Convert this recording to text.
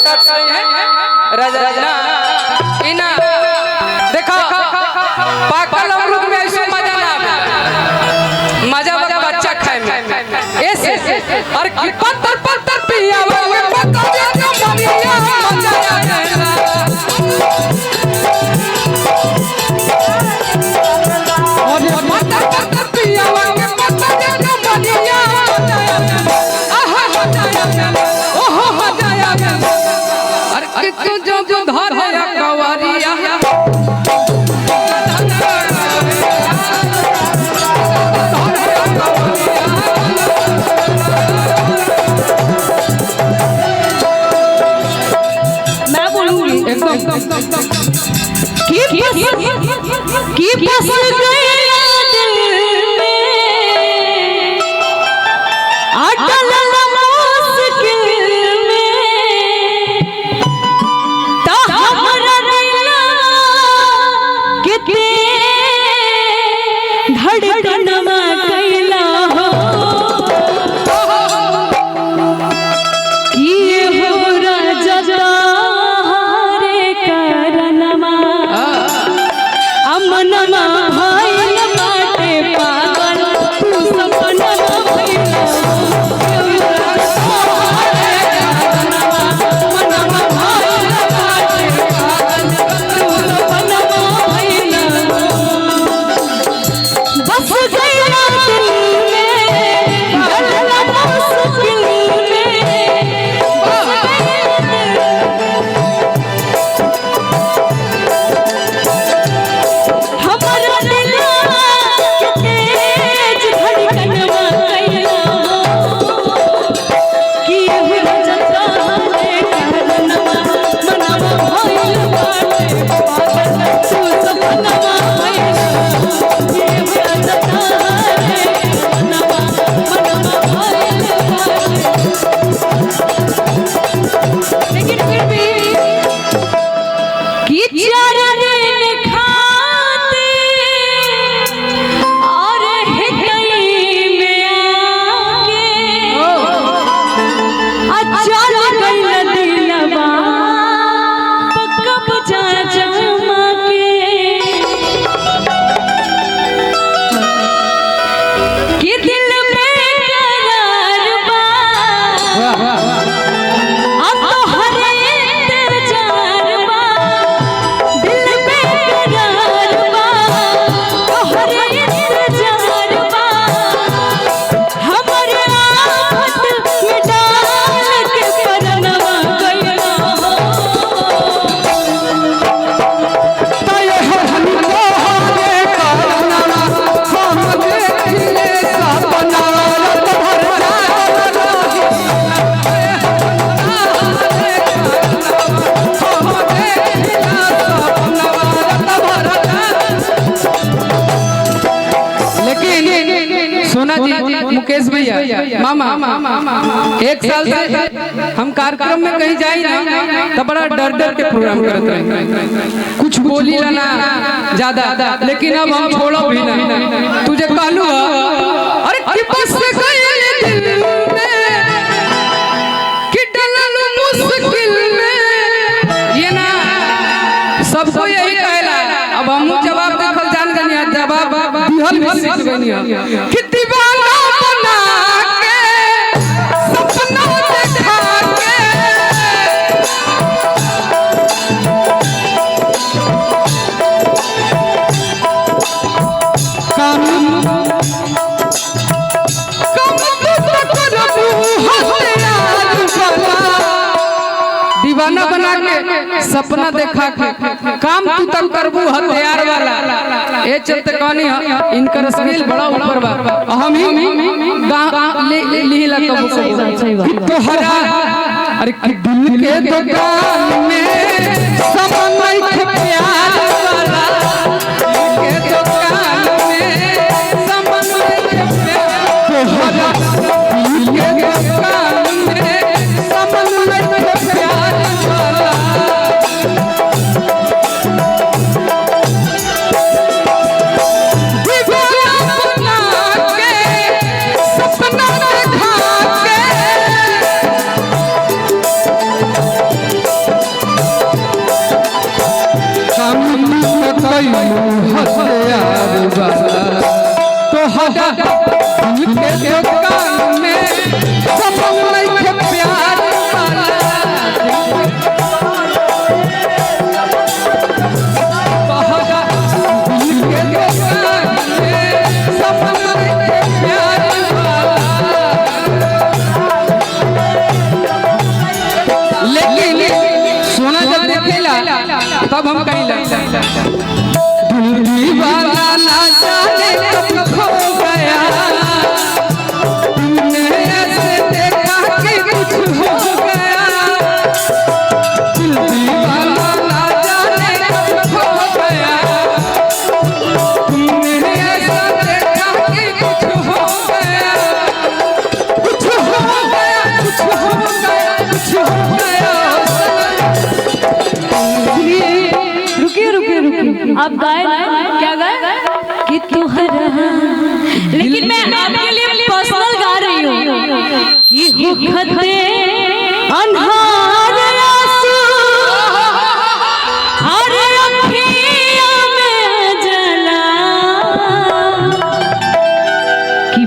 shirt नहीं है राजा ना इना देखो पाकल अमरूद में ऐसे मजा ना आवे मजा वाला बच्चा खाए में ऐसे और की पत्थर पत्थर पिया वो पत्थर जो मनिया मजा आवे और ये पत्थर पत्थर पिया वो पत्थर जो मनिया मजा आवे आहा मजा आवे ओहो मजा आवे अरे तू जो धर है कवारिया की बस गया दिल में अटल मुश्किल में तो हमरा दिला किते धड़कनमा कैला हो किए हो राजा रे करनमा अमनमा भइल बाटे पागल तू सपना भइल मनवा भइल बाटे पागल तू सपना भइल बस गया दिल में गला मुश्किल में बस गया हमरा दिला के तेज धड़कनवा कैला कि हुआ जता रे करनवा मनवा भइल बाटे पागल तू सपनवा भइल कि हुआ जता रे करनवा मनवा भइल बाटे लेकिन फिर भी कि चार दिन खाते और हिकई में आके चल गइल दिलवा कब जा जमा के दिल में करार बा अब तो हरे इंतजार बा दिल में करार बा तोहरे इंतजार बा हमरे आफत में डाल के परनवा गइला हो तय हमको हरे करना हम देखिए सपना रत भर लेकिन सोना जी मुकेश भैया मामा एक साल से हम कार्यक्रम में कहीं जाई ना तो बड़ा डर डर के प्रोग्राम करते रहे कुछ बोली ना ज्यादा लेकिन अब हम छोड़ो भी ना तुझे कहलू अरे कि बस गई दिल में कि डलल मुश्किल में ये ना सबको यही कहला अब हम जवाब देखल जान गनी जवाब दिहल भी सीख गनी कि दीवाना बना के सपना देखा के कम दीवाना बना के सपना देखा के काम तू तक करबू हथियार वाला ए चलते कहनी इनकर स्किल बड़ा ऊपर बा हम ही लीला कबू तोहरा अरे कि दिल के दुकान में समय के प्यार वाला दिल के दुकान में समय के प्यार तोहरा दिल के दुकान में समय के प्यार वाला दीवाना बना के सपना देखा के आप गाए क्या गाए कि तुहरा, लेकिन मैं आपके लिए पर्सनल गा रही हूँ कि हुखते अंधार आंसू हर अखियों में जला कि